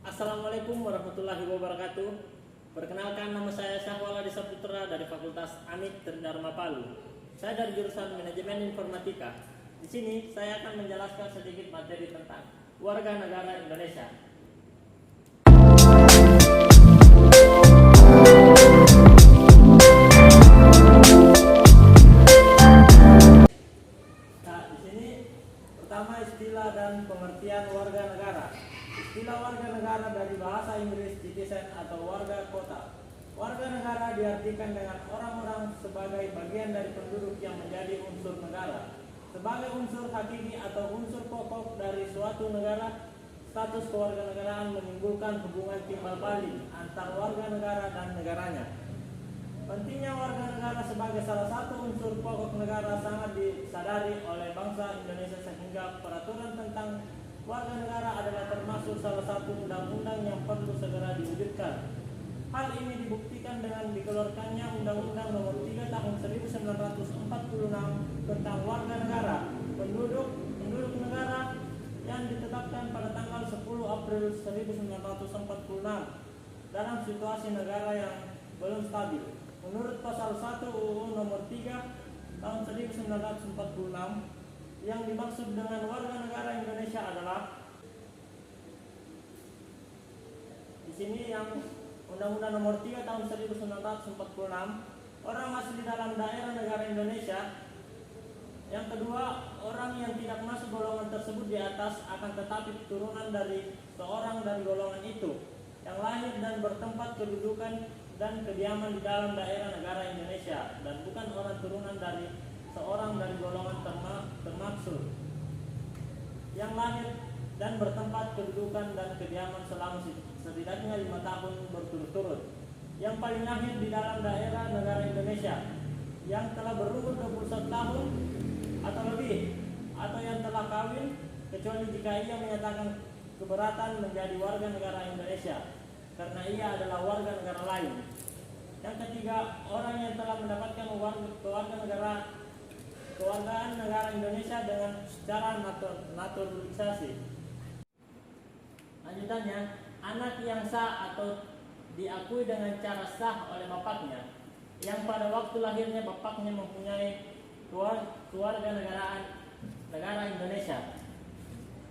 Assalamualaikum warahmatullahi wabarakatuh. Perkenalkan, nama saya Syahwala Desa Putra dari Fakultas Amik Tridharma Palu. Saya dari jurusan Manajemen Informatika. Di sini saya akan menjelaskan sedikit materi tentang warga negara Indonesia. Nah, di sini pertama istilah dan pengertian warga negara. Istilah warga negara dari bahasa Inggris citizen atau warga kota. Warga negara diartikan dengan orang-orang sebagai bagian dari penduduk yang menjadi unsur negara. Sebagai unsur hakiki atau unsur pokok dari suatu negara, status kewarganegaraan menimbulkan hubungan timbal balik antar warga negara dan negaranya. Pentingnya warga negara sebagai salah satu unsur pokok negara sangat disadari oleh bangsa Indonesia sehingga peraturan tentang warga negara adalah termasuk salah satu undang-undang yang perlu segera diwujudkan. Hal ini dibuktikan dengan dikeluarkannya Undang-Undang Nomor 3 Tahun 1946 tentang warga negara, penduduk negara yang ditetapkan pada tanggal 10 April 1946 dalam situasi negara yang belum stabil. Menurut pasal 1 UU Nomor 3 Tahun 1946, yang dimaksud dengan warga negara Indonesia adalah di sini yang Undang-Undang Nomor 3 Tahun 1946, orang asli dalam daerah negara Indonesia. Yang kedua, orang yang tidak masuk golongan tersebut di atas akan tetapi turunan dari seorang dari golongan itu yang lahir dan bertempat kedudukan dan kediaman di dalam daerah negara Indonesia dan bukan orang turunan dari seorang dari golongan termaksud yang lahir dan bertempat kedudukan dan kediaman selama setidaknya 5 tahun berturut-turut, yang paling lahir di dalam daerah negara Indonesia, yang telah berumur 21 tahun atau lebih, atau yang telah kawin, kecuali jika ia menyatakan keberatan menjadi warga negara Indonesia karena ia adalah warga negara lain. Yang ketiga, orang yang telah mendapatkan kewargaan negara Indonesia dengan secara naturalisasi. Lanjutannya, anak yang sah atau diakui dengan cara sah oleh bapaknya, yang pada waktu lahirnya bapaknya mempunyai kewarganegaraan negara Indonesia.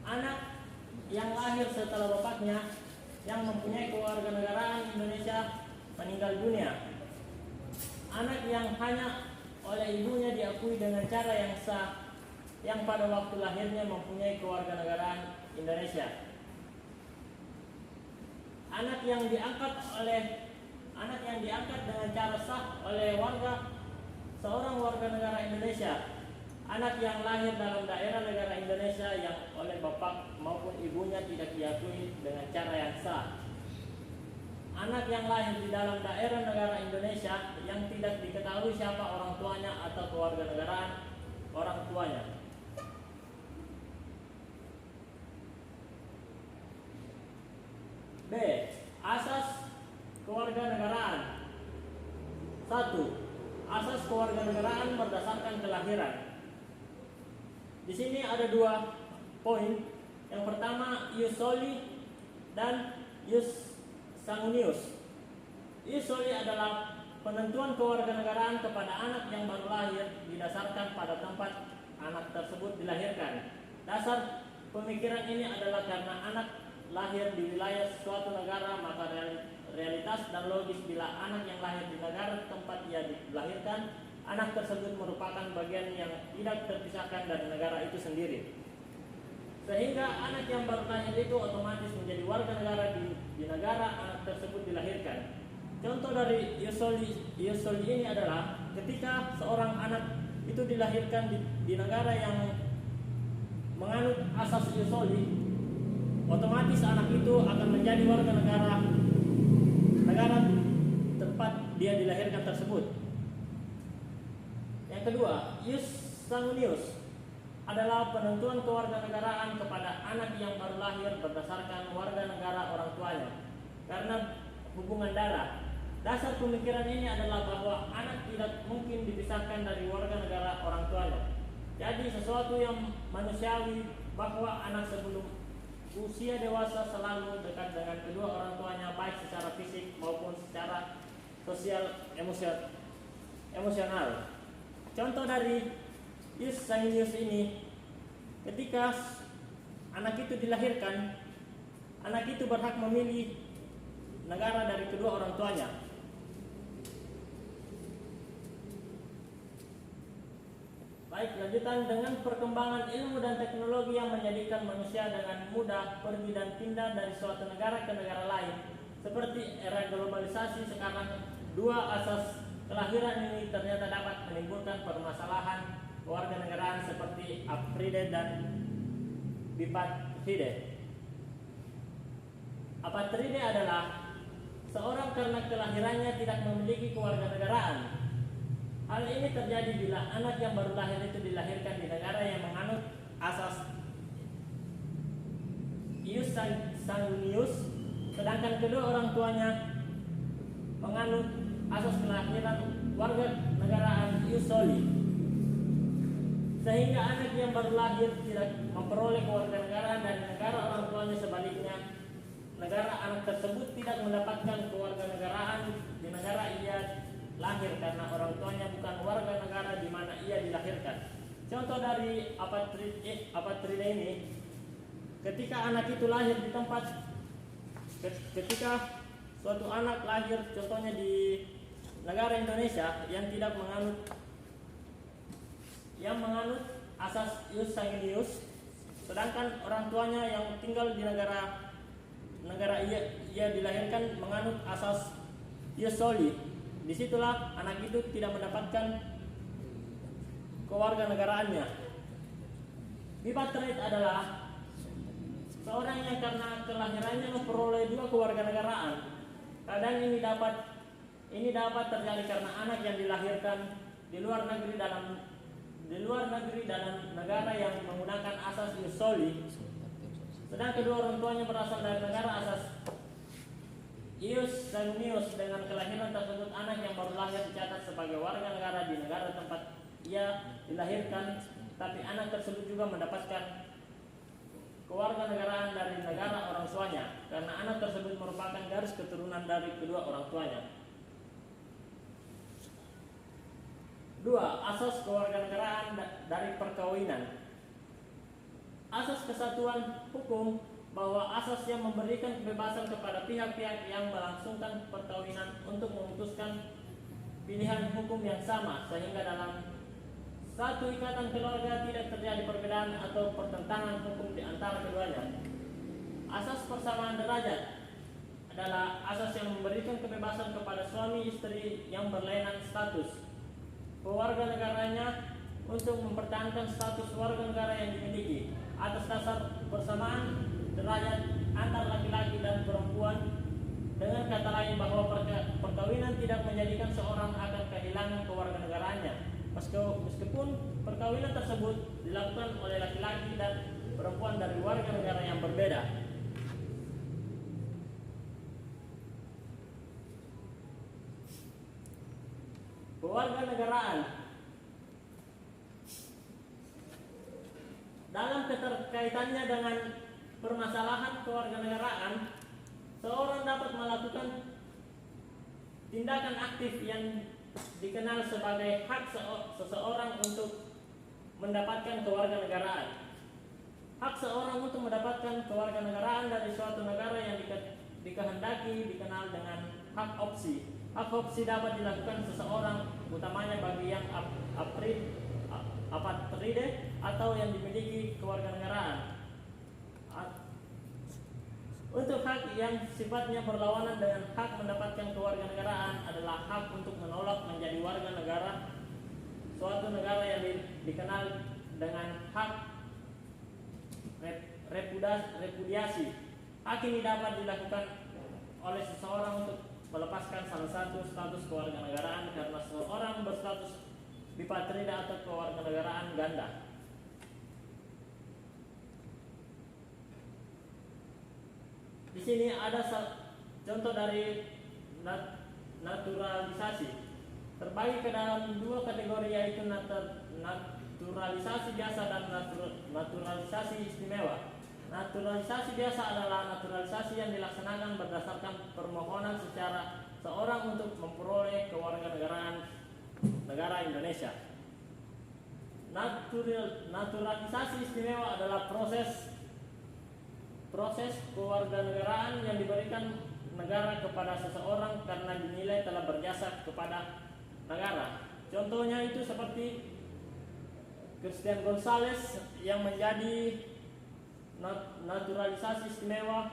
Anak yang lahir setelah bapaknya yang mempunyai kewarganegaraan Indonesia meninggal dunia. Anak yang hanya oleh ibunya diakui dengan cara yang sah, yang pada waktu lahirnya mempunyai kewarganegaraan Indonesia. Anak yang diangkat dengan cara sah oleh seorang warga negara Indonesia. Anak yang lahir dalam daerah negara Indonesia yang oleh bapak maupun ibunya tidak diakui dengan cara yang sah. Anak yang lahir di dalam daerah negara Indonesia yang tidak diketahui siapa orang tuanya atau kewarganegaraan orang tuanya. B. Asas kewarganegaraan. 1. Asas kewarganegaraan berdasarkan kelahiran. Di sini ada 2 poin. Yang pertama, ius soli dan ius sanguinius. Ius soli adalah penentuan kewarganegaraan kepada anak yang baru lahir didasarkan pada tempat anak tersebut dilahirkan. Dasar pemikiran ini adalah karena anak lahir di wilayah suatu negara, maka realitas dan logis bila anak yang lahir di negara tempat ia dilahirkan, anak tersebut merupakan bagian yang tidak terpisahkan dari negara itu sendiri. Sehingga anak yang baru lahir itu otomatis menjadi warga negara di negara anak tersebut dilahirkan. Contoh dari ius soli ini adalah ketika seorang anak itu dilahirkan di negara yang menganut asas ius soli, otomatis anak itu akan menjadi warga negara tempat dia dilahirkan tersebut. Yang kedua, ius sanguinius adalah penentuan kewarganegaraan kepada anak yang baru lahir berdasarkan warga negara orang tuanya karena hubungan darah. Dasar pemikiran ini adalah bahwa anak tidak mungkin dipisahkan dari warga negara orang tuanya. Jadi sesuatu yang manusiawi bahwa anak sebelum usia dewasa selalu dekat dengan kedua orang tuanya, baik secara fisik maupun secara sosial emosional. Contoh dari Ius Sanguinius ini, ketika anak itu dilahirkan, anak itu berhak memilih negara dari kedua orang tuanya. Baik, lanjutan. Dengan perkembangan ilmu dan teknologi yang menjadikan manusia dengan mudah pergi dan pindah dari suatu negara ke negara lain, seperti era globalisasi sekarang, dua asas kelahiran ini ternyata dapat menimbulkan permasalahan kewarganegaraan seperti apatride dan bipatride. Apatride adalah seorang karena kelahirannya tidak memiliki kewarganegaraan. Hal ini terjadi bila anak yang baru lahir itu dilahirkan di negara yang menganut asas Ius Sanguinius, sedangkan kedua orang tuanya menganut asas kelahiran warga negaraan Ius Soli, sehingga anak yang baru lahir tidak memperoleh kewarganegaraan dari negara orang tuanya. Sebaliknya, negara anak tersebut tidak mendapatkan kewarganegaraan di negara ia lahir karena orang tuanya bukan warga negara di mana ia dilahirkan. Contoh dari apatride ini, ketika anak itu lahir di tempat, ketika suatu anak lahir contohnya di negara Indonesia yang tidak menganut asas Ius Sanguinius, sedangkan orang tuanya yang tinggal di negara ia dilahirkan menganut asas Ius Soli, disitulah anak itu tidak mendapatkan kewarganegaraannya. Bipatride adalah seorang yang karena kelahirannya memperoleh dua kewarganegaraan. Kadang ini dapat terjadi karena anak yang dilahirkan di luar negeri dalam negara yang menggunakan asas Ius Soli, sedang kedua orang tuanya berasal dari negara asas Ius Sanguinius. Dengan kelahiran tersebut, anak yang baru lahir dicatat sebagai warga negara di negara tempat ia dilahirkan, tapi anak tersebut juga mendapatkan kewarganegaraan dari negara orang tuanya karena anak tersebut merupakan garis keturunan dari kedua orang tuanya. 2. Asas kewarganegaraan dari perkawinan. Asas kesatuan hukum bahwa asas yang memberikan kebebasan kepada pihak-pihak yang melangsungkan perkawinan untuk memutuskan pilihan hukum yang sama, sehingga dalam satu ikatan keluarga tidak terjadi perbedaan atau pertentangan hukum di antara keduanya. Asas persamaan derajat adalah asas yang memberikan kebebasan kepada suami istri yang berlainan status kewarganegaranya untuk mempertahankan status warga negara yang dimiliki atas dasar persamaan derajat antar laki-laki dan perempuan. Dengan kata lain, bahwa perkawinan tidak menjadikan seorang akan kehilangan kewarganegaraannya, meskipun perkawinan tersebut dilakukan oleh laki-laki dan perempuan dari warga negara yang berbeda. Kewarganegaraan dalam keterkaitannya dengan permasalahan kewarganegaraan, seorang dapat melakukan tindakan aktif yang dikenal sebagai hak seseorang untuk mendapatkan kewarganegaraan. Hak seorang untuk mendapatkan kewarganegaraan dari suatu negara yang dikehendaki dikenal dengan hak opsi. Hak opsi dapat dilakukan seseorang, utamanya bagi yang apatride atau yang dimiliki kewarganegaraan. Untuk hak yang sifatnya berlawanan dengan hak mendapatkan kewarganegaraan adalah hak untuk menolak menjadi warga negara suatu negara yang dikenal dengan hak repudiasi. Hak ini dapat dilakukan oleh seseorang untuk melepaskan salah satu status kewarganegaraan karena seseorang berstatus bipatride atau kewarganegaraan ganda. Di sini ada contoh dari naturalisasi. Terbagi ke dalam dua kategori, yaitu naturalisasi biasa dan naturalisasi istimewa. Naturalisasi biasa adalah naturalisasi yang dilaksanakan berdasarkan permohonan secara seorang untuk memperoleh kewarganegaraan negara Indonesia. Naturalisasi istimewa adalah proses kewarganegaraan yang diberikan negara kepada seseorang karena dinilai telah berjasa kepada negara. Contohnya itu seperti Christian Gonzalez yang menjadi naturalisasi istimewa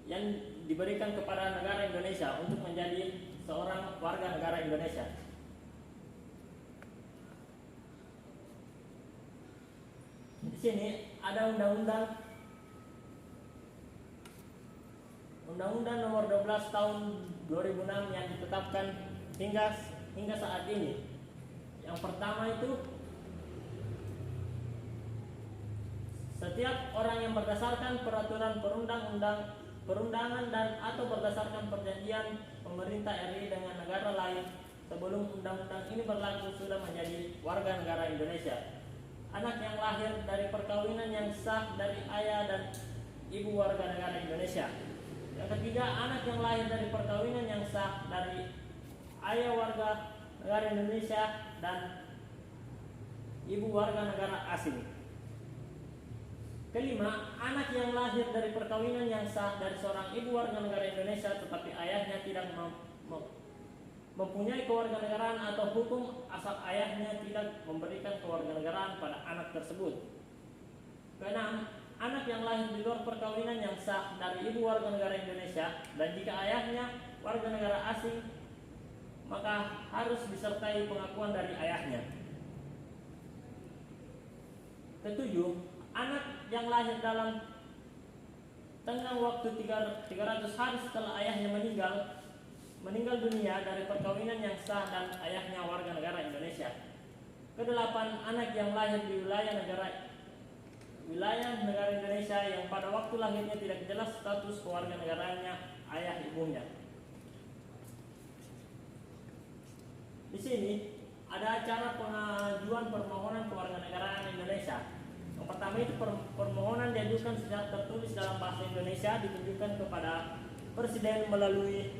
yang diberikan kepada negara Indonesia untuk menjadi seorang warga negara Indonesia. Di sini ada undang-undang nomor 12 tahun 2006 yang ditetapkan hingga saat ini. Yang pertama itu, setiap orang yang berdasarkan peraturan perundangan dan atau berdasarkan perjanjian pemerintah RI dengan negara lain sebelum undang-undang ini berlaku sudah menjadi warga negara Indonesia. Anak yang lahir dari perkawinan yang sah dari ayah dan ibu warga negara Indonesia. Yang ketiga, anak yang lahir dari perkawinan yang sah dari ayah warga negara Indonesia dan ibu warga negara asing. Kelima, anak yang lahir dari perkawinan yang sah dari seorang ibu warga negara Indonesia tetapi ayahnya tidak mempunyai kewarganegaraan atau hukum asal ayahnya tidak memberikan kewarganegaraan pada anak tersebut. Keenam, anak yang lahir di luar perkawinan yang sah dari ibu warga negara Indonesia dan jika ayahnya warga negara asing maka harus disertai pengakuan dari ayahnya. Ketujuh, anak yang lahir dalam tenggang waktu 300 hari setelah ayahnya meninggal dunia dari perkawinan yang sah dan ayahnya warga negara Indonesia. Kedelapan, anak yang lahir di wilayah negara Indonesia yang pada waktu lahirnya tidak jelas status kewarganegaraannya ayah ibunya. Di sini ada cara pengajuan permohonan kewarganegaraan Indonesia. Yang pertama itu permohonan diajukan secara tertulis dalam bahasa Indonesia ditujukan kepada Presiden melalui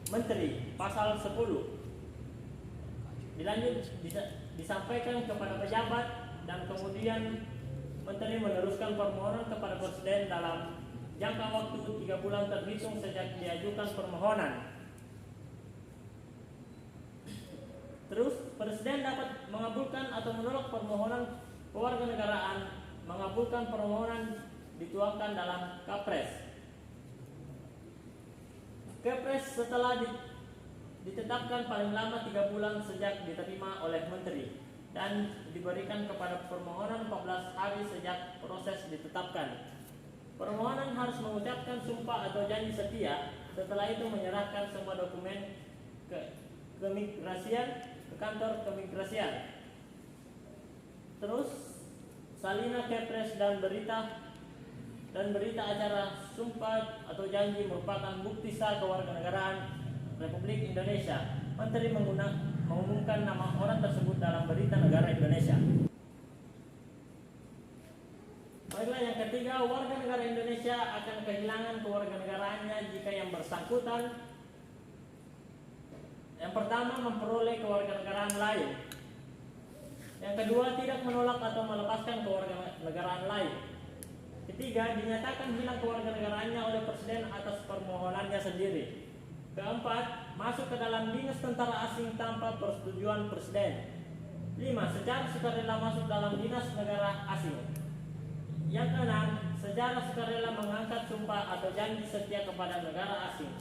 Menteri, pasal 10. Dilanjut disampaikan kepada pejabat dan kemudian Menteri meneruskan permohonan kepada Presiden dalam jangka waktu 3 bulan terhitung sejak diajukan permohonan. Terus Presiden dapat mengabulkan atau menolak permohonan kewarganegaraan. Mengabulkan permohonan dituangkan dalam Kepres. Kepres setelah ditetapkan paling lama 3 bulan sejak diterima oleh Menteri dan diberikan kepada permohonan 14 hari sejak proses ditetapkan. Permohonan harus mengucapkan sumpah atau janji setia. Setelah itu menyerahkan semua dokumen ke kantor keimigrasian. Terus salinan Kepres dan berita acara sumpah atau janji merupakan bukti sah kewarganegaraan Republik Indonesia. Menteri mengumumkan nama orang tersebut dalam berita negara Indonesia. Baiklah, yang ketiga, warga negara Indonesia akan kehilangan kewarganegaraannya jika yang bersangkutan yang pertama memperoleh kewarganegaraan lain. Yang kedua, tidak menolak atau melepaskan kewarganegaraan lain. Ketiga, dinyatakan hilang kewarganegaraannya oleh Presiden atas permohonannya sendiri. Keempat, masuk ke dalam dinas tentara asing tanpa persetujuan Presiden. 5. Secara sukarela masuk dalam dinas negara asing. Yang keenam, secara sukarela mengangkat sumpah atau janji setia kepada negara asing.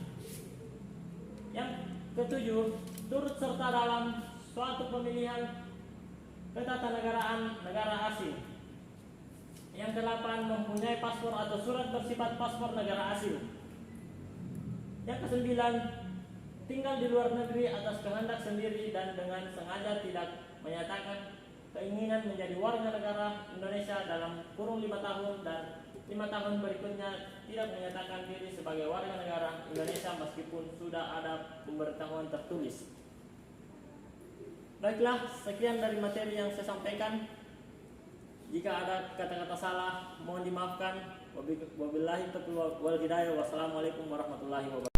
Yang ketujuh, turut serta dalam suatu pemilihan ketatanegaraan negara asing. Yang kedelapan, mempunyai paspor atau surat bersifat paspor negara asing. Yang kesembilan, tinggal di luar negeri atas kehendak sendiri dan dengan sengaja tidak menyatakan keinginan menjadi warga negara Indonesia dalam kurun 5 tahun dan 5 tahun berikutnya tidak menyatakan diri sebagai warga negara Indonesia meskipun sudah ada pemberitahuan tertulis. Baiklah, sekian dari materi yang saya sampaikan. Jika ada kata-kata salah, mohon dimaafkan. Wabillahi taufiq wal hidayah. Wassalamualaikum warahmatullahi wabarakatuh.